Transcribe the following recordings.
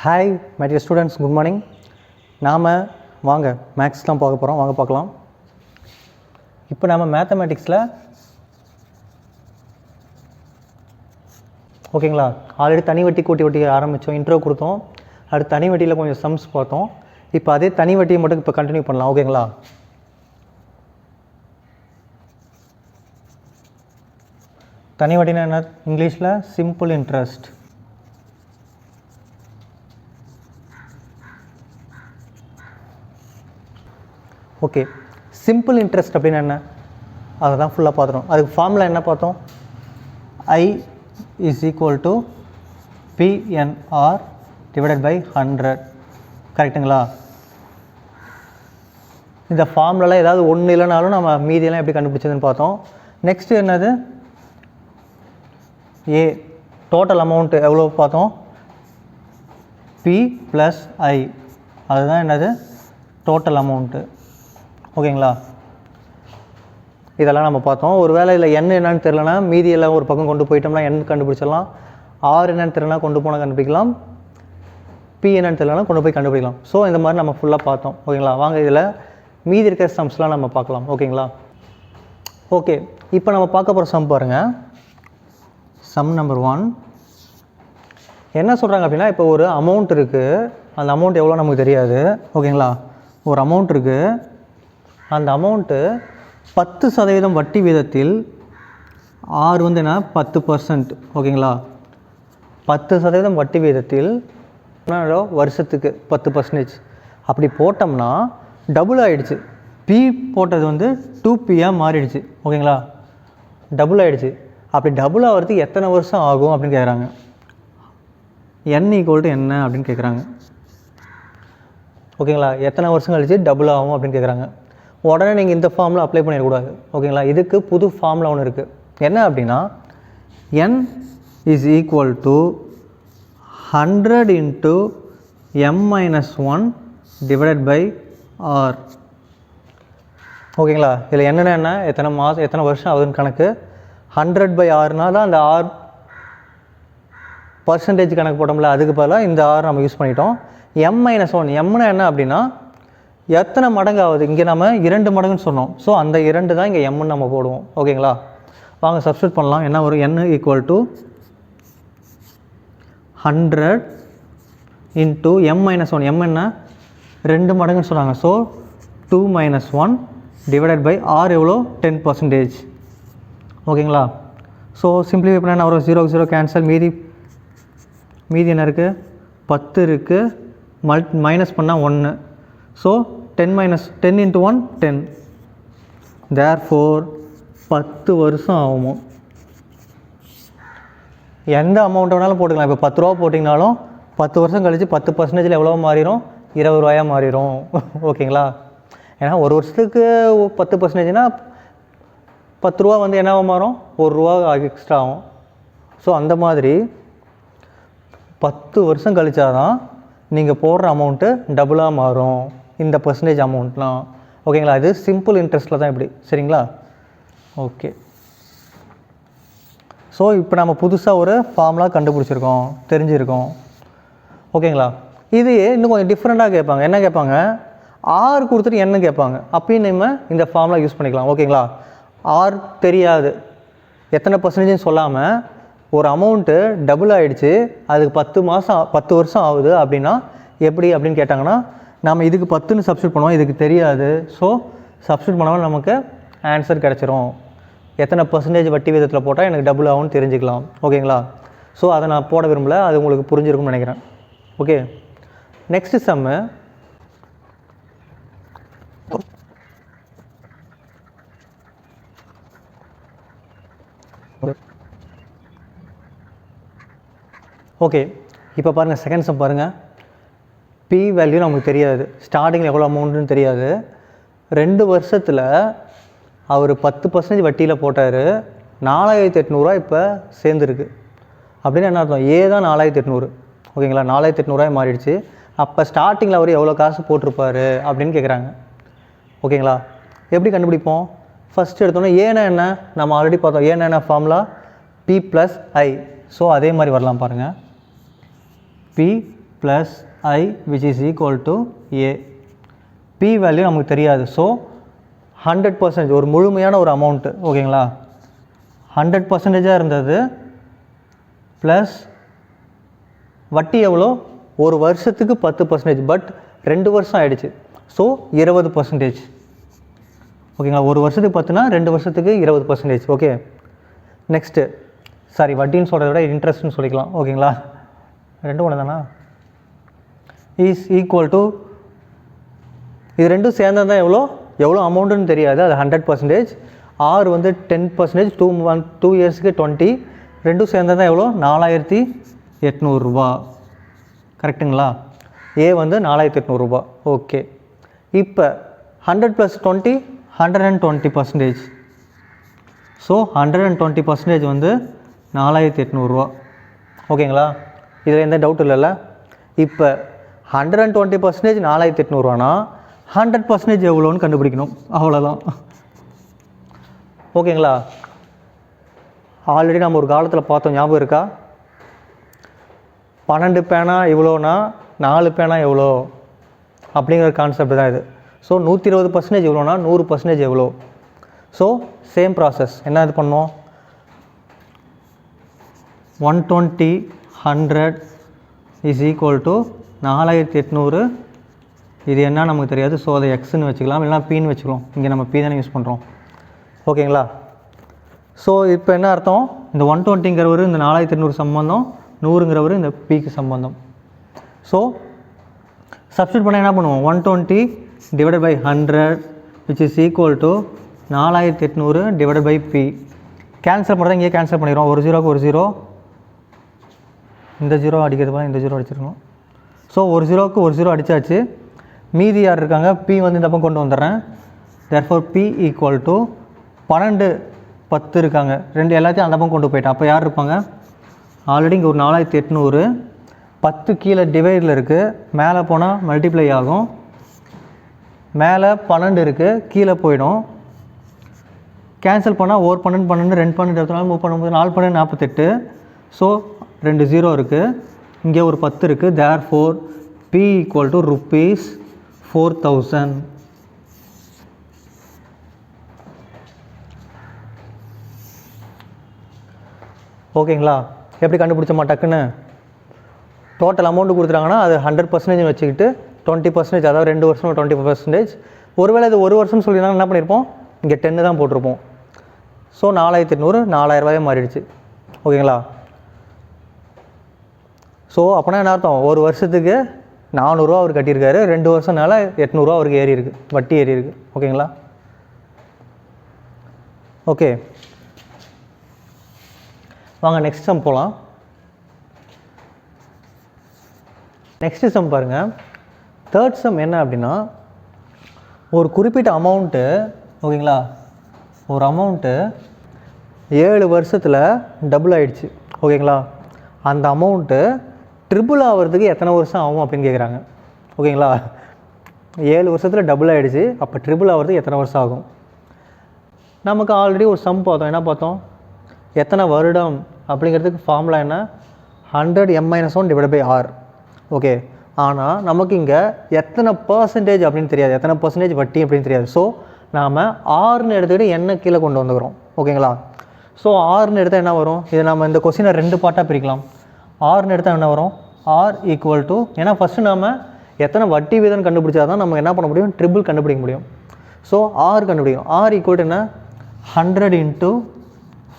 Hi my dear students, good morning. நாம் வாங்க maths தான் பார்க்க போகிறோம். வாங்க பார்க்கலாம். இப்போ நாம் மேத்தமேட்டிக்ஸில் ஓகேங்களா, ஆல்ரெடி தனி வட்டி கூட்டி வட்டி ஆரம்பித்தோம், இன்ட்ரோ கொடுத்தோம். அடுத்து தனி வட்டியில் கொஞ்சம் சம்ஸ் பார்த்தோம். இப்போ அதே தனி வட்டியை மட்டும் இப்போ கண்டினியூ பண்ணலாம். ஓகேங்களா, தனி வட்டினா என்ன இங்கிலீஷில்? Simple interest. Okay, simple interest அப்படின்னா என்ன, அதை தான் ஃபுல்லாக பார்த்துட்டோம். அதுக்கு ஃபார்முலா என்ன பார்த்தோம்? I is equal to PNR divided by 100. கரெக்டுங்களா? இந்த ஃபார்முலாவில் ஏதாவது ஒன்று இல்லைனாலும் நம்ம மீதியெல்லாம் எப்படி கண்டுபிடிச்சதுன்னு பார்த்தோம். நெக்ஸ்ட்டு என்னது? ஏ டோட்டல் அமௌண்ட்டு எவ்வளோ பார்த்தோம்? P + I, அதுதான் என்னது? Total amount. ஓகேங்களா, இதெல்லாம் நம்ம பார்த்தோம். ஒரு வேளை இல்லை எண் என்னன்னு தெரிலனா மீதியெல்லாம் ஒரு பக்கம் கொண்டு போயிட்டோம்னா எண் கண்டுபிடிச்சிடலாம். ஆர் என்னன்னு தெரிலனா கொண்டு போனால் கண்டுபிடிக்கலாம். பி என்னன்னு தெரிலனா கொண்டு போய் கண்டுபிடிக்கலாம். ஸோ இந்த மாதிரி நம்ம ஃபுல்லாக பார்த்தோம். ஓகேங்களா, வாங்க இதில் மீதி இருக்கிற சம்ஸ்லாம் நம்ம பார்க்கலாம். ஓகேங்களா, ஓகே. இப்போ நம்ம பார்க்க போகிற சம் பாருங்கள். சம் நம்பர் 1 என்ன சொல்கிறாங்க அப்படின்னா, இப்போ ஒரு அமௌண்ட் இருக்குது. அந்த அமௌண்ட் எவ்வளோ நமக்கு தெரியாது. ஓகேங்களா, ஒரு அமௌண்ட் இருக்குது. அந்த அமௌண்ட்டு 10% வட்டி வீதத்தில் ஆர் வந்து என்ன 10%. ஓகேங்களா, 10% வட்டி வீதத்தில் வருஷத்துக்கு 10%. அப்படி போட்டோம்னா டபுள் ஆகிடுச்சு. பி போட்டது வந்து 2P மாறிடுச்சு. ஓகேங்களா, டபுள் ஆகிடுச்சு. அப்படி டபுள் ஆகிறதுக்கு எத்தனை வருஷம் ஆகும் அப்படின்னு கேட்குறாங்க. n = என்ன அப்படின்னு கேட்குறாங்க. ஓகேங்களா, எத்தனை வருஷம் கழிச்சு டபுள் ஆகும் அப்படின்னு கேட்குறாங்க. உடனே நீங்கள் இந்த ஃபார்முலா அப்ளை பண்ணிடக்கூடாது. ஓகேங்களா, இதுக்கு புது ஃபார்முலா ஒன்று இருக்குது. என்ன அப்படின்னா, n is equal to 100 into m-1 divided by r. ஓகேங்களா, இதில் என்ன எத்தனை மாதம் எத்தனை வருஷம் ஆகுதுன்னு கணக்கு. 100/r தான் அந்த ஆர் பர்சன்டேஜ் கணக்கு போட்டோம்ல, அதுக்கு பதிலாக இந்த ஆர் நம்ம யூஸ் பண்ணிட்டோம். m-1 எம்னா என்ன அப்படின்னா எத்தனை மடங்கு ஆகுது. இங்கே நம்ம 2 மடங்குன்னு சொன்னோம். ஸோ அந்த 2 தான் இங்கே எம்னு நம்ம போடுவோம். ஓகேங்களா, வாங்க சப்ஸ்டியூட் பண்ணலாம். என்ன வரும்? n = 100 into m-1. m என்ன 2 மடங்குன்னு சொன்னாங்க. ஸோ 2 - 1 divided by r எவ்வளோ? 10%. ஓகேங்களா, ஸோ சிம்பிளிஃபை பண்ணால் என்ன வரும்? 0 0 கேன்சல். மீதி என்ன இருக்குது? 10 இருக்குது. மைனஸ் பண்ணால் 1. So 10 - 10 into 1 10. தேர்ஃபோர் 10 வருஷம் ஆகுமோ. எந்த அமௌண்ட் வேணாலும் போட்டுக்கலாம். இப்போ 10 ரூபா போட்டிங்கனாலும் 10 வருஷம் கழித்து 10% எவ்வளோ மாறிடும்? 20 ரூபாயாக மாறிடும். ஓகேங்களா, ஏன்னா ஒரு வருஷத்துக்கு 10%னா 10 ரூபா வந்து என்னவா மாறும்? 1 ரூபா எக்ஸ்ட்ரா ஆகும். ஸோ அந்த மாதிரி 10 வருஷம் கழிச்சாதான் நீங்கள் போடுற அமௌண்ட்டு டபுளாக மாறும், இந்த பர்சன்டேஜ் அமௌண்ட்லாம். ஓகேங்களா, இது சிம்பிள் இன்ட்ரெஸ்ட்டில் தான் இப்படி. சரிங்களா, ஓகே. ஸோ இப்போ நம்ம புதுசாக ஒரு ஃபார்முலா கண்டுபிடிச்சிருக்கோம், தெரிஞ்சிருக்கோம். ஓகேங்களா, இது இன்னும் கொஞ்சம் டிஃப்ரெண்ட்டாக கேட்பாங்க. என்ன கேட்பாங்க? ஆர் கொடுத்துட்டு என்ன கேட்பாங்க. அப்படின்னு நம்ம இந்த ஃபார்முலா யூஸ் பண்ணிக்கலாம். ஓகேங்களா, ஆர் தெரியாது, எத்தனை பர்சன்டேஜ்னு சொல்லாமல் ஒரு அமௌண்ட்டு டபுள் ஆகிடுச்சு, அதுக்கு 10 வருஷம் ஆகுது அப்படின்னா எப்படி அப்படின்னு கேட்டாங்கன்னா, நம்ம இதுக்கு 10ன்னு சப்ஸ்டியூட் பண்ணுவோம். இதுக்கு தெரியாது. ஸோ சப்ஸ்டியூட் பண்ணாமல் நமக்கு ஆன்சர் கிடச்சிரும். எத்தனை பர்சன்டேஜ் வட்டி விதத்தில் போட்டால் எனக்கு டபுள் ஆகும்னு தெரிஞ்சுக்கலாம். ஓகேங்களா, ஸோ அதை நான் போட விரும்பல, அது உங்களுக்கு புரிஞ்சிருக்கும்னு நினைக்கிறேன். ஓகே, நெக்ஸ்ட்டு சம்மு. ஓகே, இப்போ பாருங்கள், செகண்ட் சம் பாருங்கள். பி வேல்யூ நமக்கு தெரியாது, ஸ்டார்டிங்கில் எவ்வளோ அமௌண்ட்டுன்னு தெரியாது. 2 வருஷத்தில் அவர் 10% வட்டியில் போட்டார். 4800 இப்போ சேர்ந்துருக்கு. அப்படின்னு என்ன அர்த்தம்? ஏ தான் 4800. ஓகேங்களா, 4800 மாறிடுச்சு. அப்போ ஸ்டார்டிங்கில் அவர் எவ்வளோ காசு போட்டிருப்பார் அப்படின்னு கேட்குறாங்க. ஓகேங்களா, எப்படி கண்டுபிடிப்போம்? ஃபஸ்ட்டு எடுத்தோன்னே ஏன்னா என்ன நம்ம ஆல்ரெடி பார்த்தோம். ஏன்னா என்ன ஃபார்முலா? P + I. ஸோ அதே மாதிரி வரலாம் பாருங்கள். P plus I which is equal to A. P value நமக்கு தெரியாது. ஸோ 100% ஒரு முழுமையான ஒரு அமௌண்ட்டு, ஓகேங்களா, 100% இருந்தது. ப்ளஸ் வட்டி எவ்வளோ, ஒரு வருஷத்துக்கு 10%, பட் 2 வருஷம் ஆகிடுச்சு. ஸோ 20%, ஓகேங்களா. ஒரு வருஷத்துக்கு 10னா 2 வருஷத்துக்கு 20%. ஓகே, நெக்ஸ்ட்டு சாரி வட்டின்னு சொல்கிறத விட இன்ட்ரெஸ்ட்னு சொல்லிக்கலாம், ஓகேங்களா. ரெண்டும் ஒன்று தானா. இஸ் ஈக்குவல் டு, இது ரெண்டும் சேர்ந்தது தான் எவ்வளோ அமௌண்ட்டுன்னு தெரியாது, அது 100%. ஆர் வந்து 10%, 2 இயர்ஸுக்கு 20, ரெண்டும் சேர்ந்தது தான் எவ்வளோ, 4800 ரூபா. கரெக்டுங்களா. ஏ வந்து 4800 ரூபா. ஓகே, இப்போ 100 + 20 120%. ஸோ 120% வந்து 4800 ரூபா. ஓகேங்களா, இதில் எந்த டவுட் இல்லைல்ல. இப்போ 120% 4800 ரூபானா 100% எவ்வளோன்னு கண்டுபிடிக்கணும், அவ்வளோதான். ஓகேங்களா. ஆல்ரெடி நம்ம ஒரு காலத்தில் பார்த்தோம், ஞாபகம் இருக்கா? 12 பேனா எவ்வளோனா 4 பேனா எவ்வளோ அப்படிங்கிற கான்செப்ட் தான் இது. ஸோ 120% எவ்வளோனா 100% எவ்வளோ. So same process. என்ன இது பண்ணோம், 120 100 இஸ் ஈக்குவல் டு 4800. இது என்ன நமக்கு தெரியாது. ஸோ அதை எக்ஸ்ன்னு வச்சுக்கலாம், இல்லைனா பின்னு வச்சுக்கலாம். இங்கே நம்ம பி தானே யூஸ் பண்ணுறோம், ஓகேங்களா. ஸோ இப்போ என்ன அர்த்தம், இந்த 120ங்கிறவர் இந்த 4800 சம்பந்தம், 100ங்கிறவர் இந்த பிக்கு சம்பந்தம். ஸோ சப்ஸ்டியூட் பண்ண என்ன பண்ணுவோம், 120 divided by 100 which is equal to 4800 divided by P. Cancel பண்ணுறதா இங்கே கேன்சல் பண்ணிடுவோம். ஒரு ஜீரோக்கு ஒரு ஜீரோ, இந்த ஜீரோ அடிக்கிறதுப்பா இந்த ஜீரோ அடிச்சிருக்கணும். ஸோ ஒரு ஜீரோவுக்கு ஒரு ஜீரோ அடித்தாச்சு. மீதி யார் இருக்காங்க, பி வந்து இந்த பக்கம் கொண்டு வந்துடுறேன். தேர்ஃபோர் பி ஈக்குவல் டு 12 10 இருக்காங்க, ரெண்டு எல்லாத்தையும் அந்த பக்கம் கொண்டு போயிட்டேன். அப்போ யார் இருப்பாங்க, ஆல்ரெடி இங்கே ஒரு 4800, 10 கீழே டிவைடில் இருக்குது, மேலே போனால் மல்டிப்ளை ஆகும். மேலே 12 இருக்குது, கீழே போயிடும். கேன்சல் பண்ணால் 1 12 12 2 12 24 30 4 12 48. ஸோ 2 0 இருக்குது, இங்கே ஒரு 10 இருக்குது. Therefore P equal to rupees 4000. ஓகேங்களா. எப்படி கண்டுபிடிச்சோமா டக்குன்னு, டோட்டல் அமௌண்ட்டு கொடுத்துட்டாங்கன்னா அது 100% வச்சுக்கிட்டு 20%, அதாவது 2 வருஷம் 20%. ஒருவேளை இது ஒரு வருஷம் சொல்லியிருந்தாங்க, என்ன பண்ணியிருப்போம், இங்கே 10 தான் போட்டிருப்போம். ஸோ 4800 4000 ரூபாயே மாறிடுச்சு, ஓகேங்களா. ஸோ அப்போனா என்ன அர்த்தம், ஒரு வருஷத்துக்கு 400 ரூபா அவர் கட்டியிருக்காரு, 2 வருஷம்னால 800 ரூபா அவருக்கு ஏறி இருக்குது, வட்டி ஏறி இருக்குது, ஓகேங்களா. ஓகே, வாங்க நெக்ஸ்ட் சம் போகலாம். நெக்ஸ்ட்டு சம் பாருங்கள். தேர்ட் சம் என்ன அப்படின்னா, ஒரு குறிப்பிட்ட அமௌண்ட்டு, ஓகேங்களா, ஒரு அமௌண்ட்டு 7 வருஷத்தில் டபுள் ஆகிடுச்சு, ஓகேங்களா. அந்த அமௌண்ட்டு ட்ரிபிள் ஆகிறதுக்கு எத்தனை வருஷம் ஆகும் அப்படின்னு கேட்குறாங்க, ஓகேங்களா. 7 வருஷத்தில் டபுள் ஆகிடுச்சு, அப்போ ட்ரிபிள் ஆகிறதுக்கு எத்தனை வருஷம் ஆகும். நமக்கு ஆல்ரெடி ஒரு சம் பார்த்தோம், என்ன பார்த்தோம், எத்தனை வருடம் அப்படிங்கிறதுக்கு ஃபார்முலா என்ன, 100 m-1 divide by R. Okay, ஆனால் நமக்கு இங்கே எத்தனை பர்சன்டேஜ் அப்படின்னு தெரியாது, எத்தனை பர்சன்டேஜ் வட்டி அப்படின்னு தெரியாது. ஸோ நாம் ஆறுன்னு எடுத்துக்கிட்டு என்ன கீழே கொண்டு வந்துக்கிறோம், ஓகேங்களா. ஸோ ஆறுன்னு எடுத்தால் என்ன வரும், இதை நம்ம இந்த கொஸ்டினை 2 பார்ட்டாக பிரிக்கலாம். ஆறுன்னு எடுத்தால் என்ன வரும், ஆர் ஈக்குவல் டு, ஏன்னா ஃபஸ்ட்டு நாம் எத்தனை வட்டி வீதம் கண்டுபிடிச்சா தான் நம்ம என்ன பண்ண முடியும், ட்ரிபிள் கண்டுபிடிக்க முடியும். ஸோ ஆர் கண்டுபிடிக்கும். ஆர் ஈக்குவல் டு என்ன, 100 இன்ட்டு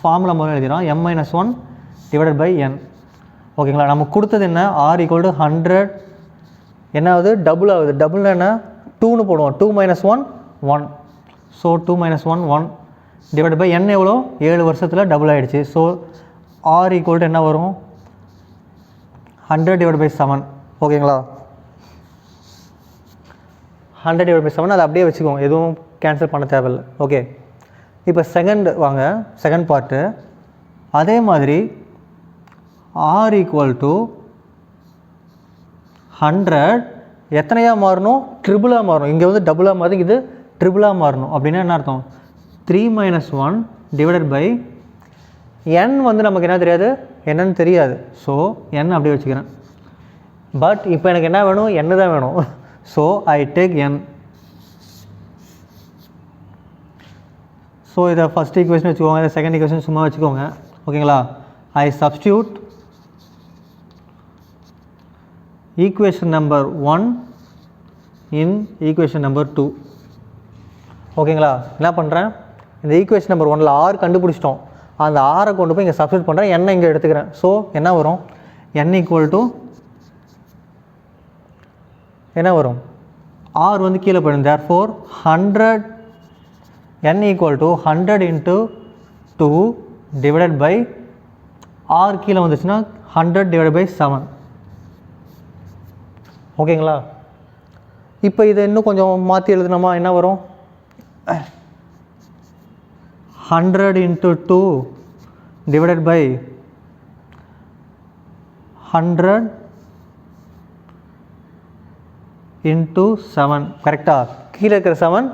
ஃபார்முலா முதல்ல எழுதிடும், m-1 டிவைடட் பை n, ஓகேங்களா. நமக்கு கொடுத்தது என்ன, ஆர் ஈக்குவல் டு 100, என்ன ஆகுது, டபுள் ஆகுது. டபுள்னா என்ன, 2ன்னு போடுவோம், 2 - 1 1. ஸோ 2 - 1 1 டிவைட் பை n எவ்வளோ, 7 வருஷத்தில் டபுள் ஆகிடுச்சு. ஸோ ஆர் ஈக்குவல் டு என்ன வரும், 100 டிவைட் பை 7, ஓகேங்களா. 100 டிவைட் பை 7 அதை அப்படியே வச்சுக்கோங்க, எதுவும் கேன்சல் பண்ண தேவையில்லை. ஓகே, இப்போ செகண்ட் வாங்க, செகண்ட் பார்ட்டு. அதே மாதிரி ஆர் ஈக்குவல் டு 100 எத்தனையாக மாறணும், ட்ரிபிளாக மாறணும். இங்கே வந்து டபுளாக மாறி, இது ட்ரிபிளாக மாறணும். அப்படின்னா என்ன அர்த்தம், 3 - 1 டிவைடட் பை n வந்து நமக்கு என்ன தெரியாது, என்னன்னு தெரியாது. ஸோ n அப்படியே வச்சுக்கிறேன். பட் இப்போ எனக்கு என்ன வேணும், n தான் வேணும். So I take n. So இதை ஃபஸ்ட் ஈக்குவேஷன் வச்சுக்கோங்க, இதை செகண்ட் ஈக்குவேஷன் சும்மா வச்சுக்கோங்க. ஓகேங்களா? I substitute equation number 1 in equation number 2. ஓகேங்களா? என்ன பண்ணுறேன், இந்த ஈக்குவேஷன் நம்பர் 1ல் r கண்டுபிடிச்சிட்டோம். அந்த r கொண்டு போய் இங்கே சப்ஸ்டியூட் பண்ணுறேன், n இங்கே எடுத்துக்கிறேன். ஸோ என்ன வரும், n ஈக்குவல் டு என்ன வரும், r வந்து கீழே போயிடும். Therefore 100 n equal to 100 into 2 divided by r கீழே வந்துச்சுன்னா 100 டிவைட் பை 7. ஓகேங்களா? இப்போ இதை இன்னும் கொஞ்சம் மாற்றி எழுதுனோமா என்ன வரும், 100 இன்ட்டு 2 டிவைடட் பை 100 இன்ட்டு 7. கரெக்டாக? கீழே இருக்கிற 7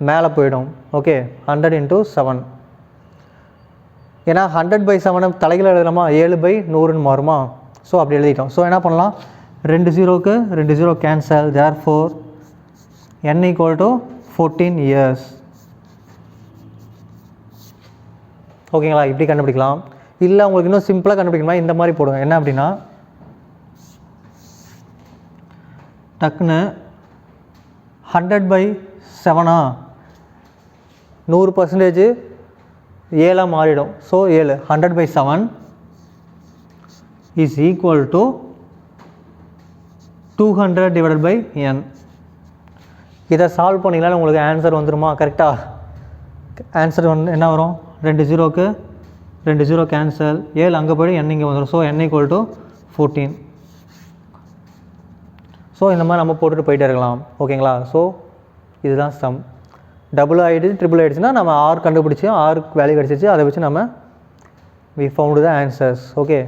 மேலே போயிடும். Okay, 100 into 7. ஏன்னா 100 பை 7 தலைகளை எழுதலாமா, 7 பை 100ன்னு மாறுமா. ஸோ அப்படி எழுதிட்டோம். ஸோ என்ன பண்ணலாம், 2 0க்கு 2 0 cancel. Therefore n equal to 14 years. ஓகேங்களா? இப்படி கண்டுபிடிக்கலாம். இல்லை உங்களுக்கு இன்னும் சிம்பிளாக கண்டுபிடிக்கணுமா, இந்த மாதிரி போடுங்க. என்ன அப்படின்னா, டக்குன்னு 100 பை 7 100% 7 மாறிடும். So 7 100 by 7 is equal to 200 divided by n. இதை சால்வ் பண்ணிங்களான்னு உங்களுக்கு ஆன்சர் வந்துடுமா? கரெக்டாக? ஆன்சர் என்ன வரும், 2 0க்கு 2 0 கேன்சல், 7 அங்கே போய்ட்டு n இங்கே வந்துடும். So n equal to 14. So இந்த மாதிரி நம்ம போட்டுட்டு போயிட்டே இருக்கலாம். ஓகேங்களா? ஸோ இதுதான் சம். டபுள் ஆகிடுச்சு, ட்ரிபிள் ஆகிடுச்சுன்னா நம்ம ஆர் கண்டுபிடிச்சி ஆருக்கு வேல்யூ கிடச்சிச்சு, அதை வச்சு நம்ம we found the answers. Okay,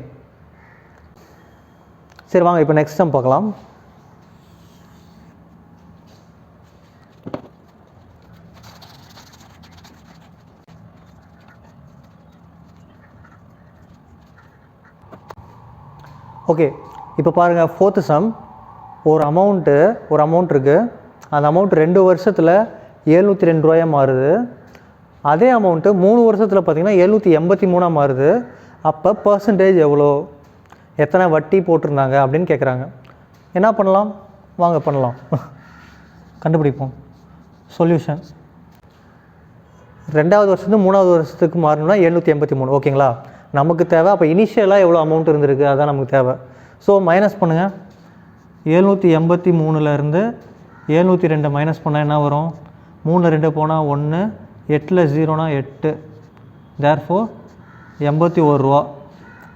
சரி வாங்க இப்போ நெக்ஸ்ட் சம் பார்க்கலாம். ஓகே, இப்போ பாருங்கள், 4th சம். ஒரு அமௌண்ட் இருக்குது. அந்த அமௌண்ட் 2 வருஷத்தில் 702 ரூபாயாக மாறுது. அதே அமௌண்ட்டு 3 வருஷத்தில் பார்த்திங்கன்னா 783 மாறுது. அப்போ பர்சன்டேஜ் எவ்வளோ, எத்தனை வட்டி போட்டிருந்தாங்க அப்படின்னு கேட்குறாங்க. என்ன பண்ணலாம், வாங்க பண்ணலாம், கண்டுபிடிப்போம். சொல்யூஷன், 2வது வருஷத்துக்கு 3வது வருஷத்துக்கு மாறணும்னா 783. ஓகேங்களா? நமக்கு தேவை அப்போ இனிஷியலாக எவ்வளோ அமௌண்ட் இருந்திருக்கு அதான் நமக்கு தேவை. ஸோ மைனஸ் பண்ணுங்கள். 783லேருந்து 702 மைனஸ் பண்ணால் என்ன வரும், 3 2 போனால் 1, 8 0னா 8. தேர்ஃபோர் 81 ரூபா.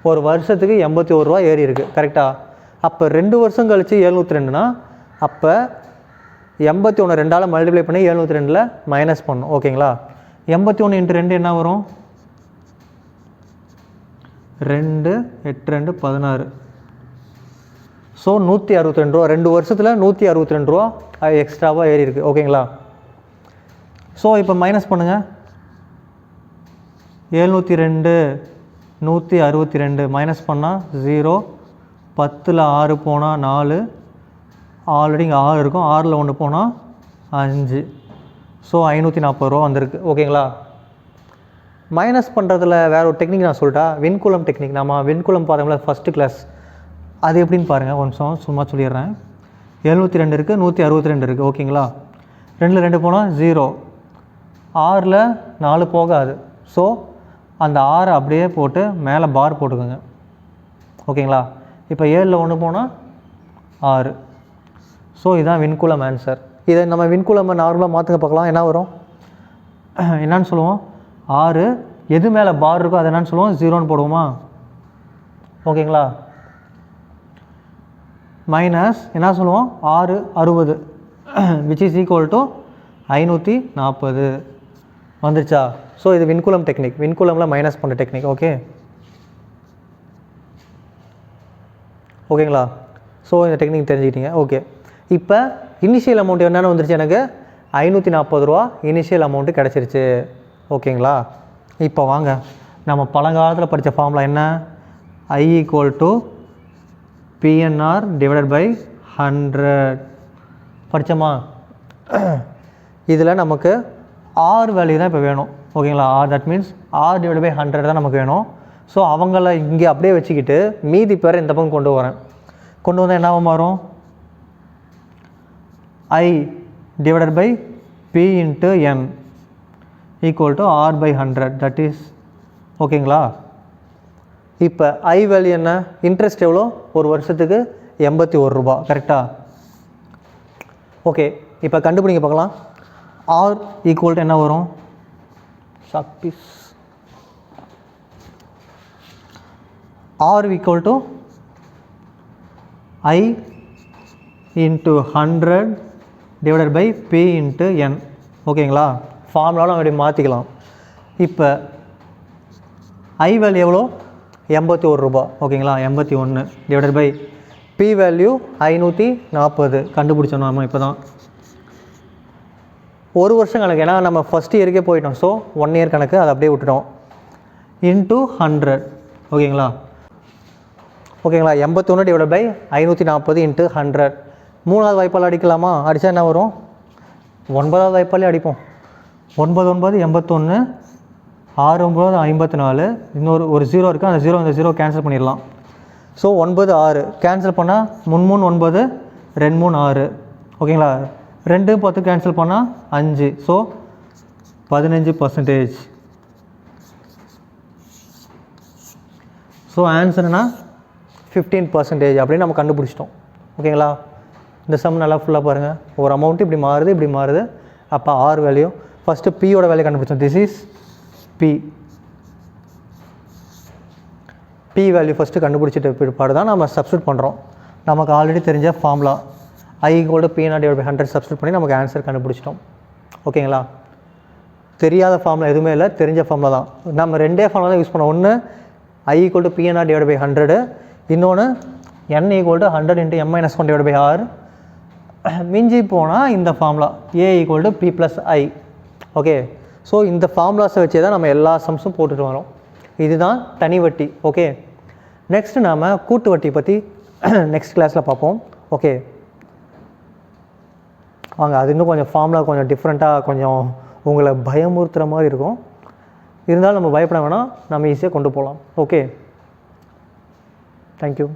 ஒரு வருஷத்துக்கு 81 ரூபா ஏறி இருக்குது. கரெக்டாக? அப்போ 2 வருஷம் கழித்து 702னா அப்போ 81 2ஆல் மல்டிப்ளை பண்ணி 702ல் மைனஸ் பண்ணணும். ஓகேங்களா? 81 × 2 என்ன வரும், 2 8 2 16. ஸோ 162 ரூபா. 2 வருஷத்தில் 162 ரூபா எக்ஸ்ட்ராவாக ஏறி இருக்குது. ஓகேங்களா? ஸோ இப்போ மைனஸ் பண்ணுங்கள். 702 162 மைனஸ் பண்ணால் 0. 10ல் 6 போனால் 4. ஆல்ரெடி இங்கே 6 இருக்கும். 6ல் 1 போனால் 5. ஸோ 540 ரூபா வந்திருக்கு. ஓகேங்களா? மைனஸ் பண்ணுறதுல வேறு ஒரு டெக்னிக் நான் சொல்லிட்டா, விண்குலம் டெக்னிக். நம்ம விண்குலம் பார்த்தோம்ல ஃபஸ்ட்டு கிளாஸ், அது எப்படின்னு பாருங்கள். ஒரு நிமிஷம் சும்மா சொல்லிடுறேன். 702 இருக்குது, 162 இருக்குது. ஓகேங்களா? 2ல் 2 போனால் 0. 6ல் 4 போகாது. ஸோ அந்த 6 அப்படியே போட்டு மேலே பார் போட்டுக்கோங்க. ஓகேங்களா? இப்போ 7ல் 1 போனால் 6. ஸோ இதுதான் விண்குலம் ஆன்சர். இதை நம்ம விண்குலம் நார்மலாக மாற்றுங்க பார்க்கலாம். என்ன வரும், என்னான்னு சொல்லுவோம், 6 எது மேலே பார் இருக்கோ அதை என்னன்னு சொல்லுவோம், 0ன்னு போடுவோமா. ஓகேங்களா? மைனஸ் என்ன சொல்லுவோம், 6 60 விச் இஸ் ஈக்குவல் டு 540 வந்துருச்சா. ஸோ இது விண்குலம் டெக்னிக், விண்குலமில் மைனஸ் பண்ணுற டெக்னிக். ஓகேங்களா? ஸோ இந்த டெக்னிக் தெரிஞ்சுக்கிட்டீங்க. ஓகே, இப்போ இனிஷியல் அமௌண்ட் என்னென்னு வந்துருச்சு, எனக்கு 540 ரூபா இனிஷியல் அமௌண்ட்டு கிடச்சிருச்சு. ஓகேங்களா? இப்போ வாங்க, நம்ம பழங்காலத்தில் படித்த ஃபார்முலா என்ன, I = P PNR divided by 100 படித்தோமா? இதில் நமக்கு R வேல்யூ தான் இப்போ வேணும். ஓகேங்களா? That means R divide by 100 தான் நமக்கு வேணும். ஸோ அவங்கள இங்கே அப்படியே வச்சுக்கிட்டு மீதி பேரை இந்த பக்கம் கொண்டு வரேன். கொண்டு வந்தால் என்ன மாறும்? I divided by P into N equal to R by 100. That is ஓகேங்களா? இப்போ I வேல்யூ என்ன? இன்ட்ரெஸ்ட் எவ்வளோ? ஒரு வருஷத்துக்கு 81 ரூபா. கரெக்டாக? ஓகே, இப்போ கண்டுபிடிங்க பார்க்கலாம். R ஈக்குவல் டு என்ன வரும்? Chalk piece. R equal to I into 100 divided by P into N. ஓகேங்களா? ஃபார்முலாவில் அப்படி மாற்றிக்கலாம். இப்போ I வேல்யூ எவ்வளோ? 81 ரூபா. ஓகேங்களா? 81 டிவைடட் பை P வேல்யூ 540 கண்டுபிடிச்சோம் நாம இப்போ தான். ஒரு வருஷம் கணக்கு, ஏன்னா நம்ம ஃபஸ்ட் இயருக்கே போயிட்டோம். ஸோ 1 இயர் கணக்கு அதை அப்படியே விட்டுட்டோம். இன்ட்டு 100. ஓகேங்களா? 81 டிவைட் பை 540 இன்ட்டு 100. மூணாவது வாய்ப்பால் அடிக்கலாமா? அடித்தா என்ன வரும்? 9வது வாய்ப்பாலே அடிப்போம். 9 9 81, 6 9 54, ஒரு 0 இருக்குது. அந்த 0 இந்த 0 கேன்சல் பண்ணிடலாம். ஸோ 9 6 கேன்சல் பண்ணால் 3 3 9, 2 3 6. ஓகேங்களா? 2 10 கேன்சல் பண்ணால் 5. ஸோ 15%. ஸோ ஆன்சர்னா 15% அப்படின்னு நம்ம கண்டுபிடிச்சிட்டோம். ஓகேங்களா? இந்த சம் நல்லா ஃபுல்லாக பாருங்கள். ஒரு அமௌண்ட்டு இப்படி மாறுது, இப்படி மாறுது. அப்போ R வேல்யூ ஃபஸ்ட்டு Pயோட வேல்யூ கண்டுபிடிச்சோம். This is P value first கண்டுபிடிச்சிட்டு பிற்பாடு தான் நம்ம சப்ஸ்டியூட் பண்ணுறோம். நமக்கு ஆல்ரெடி தெரிஞ்ச formula I equal to P0 divided by 100 substitute பண்ணி நமக்கு ஆன்சர் கண்டுபிடிச்சிட்டோம். ஓகேங்களா? தெரியாத ஃபார்முலா எதுவுமே இல்லை, தெரிஞ்ச ஃபார்முலா தான். நம்ம ரெண்டே ஃபார்முலா தான் யூஸ் பண்ணோம். ஒன்று I equal to P0 divided by 100, இன்னொன்று N equal to 100 into M minus 1 divided by R. மிஞ்சி போனால் இந்த formula A equal to P plus I. Okay, so இந்த ஃபார்முலாஸை வச்சே தான் நம்ம எல்லா சம்ஸும் போட்டுட்டு வரோம். இதுதான் தனி வட்டி. ஓகே, நெக்ஸ்ட் நாம் கூட்டு வட்டி பற்றி நெக்ஸ்ட் கிளாஸில் பார்ப்போம். ஓகே வாங்க, அது இன்னும் கொஞ்சம் ஃபார்முலா கொஞ்சம் டிஃப்ரெண்ட்டாக கொஞ்சம் உங்களை பயமுறுத்துகிற மாதிரி இருக்கும். இருந்தாலும் நம்ம பயப்பட வேணாம், நம்ம ஈஸியாக கொண்டு போகலாம். Okay, thank you.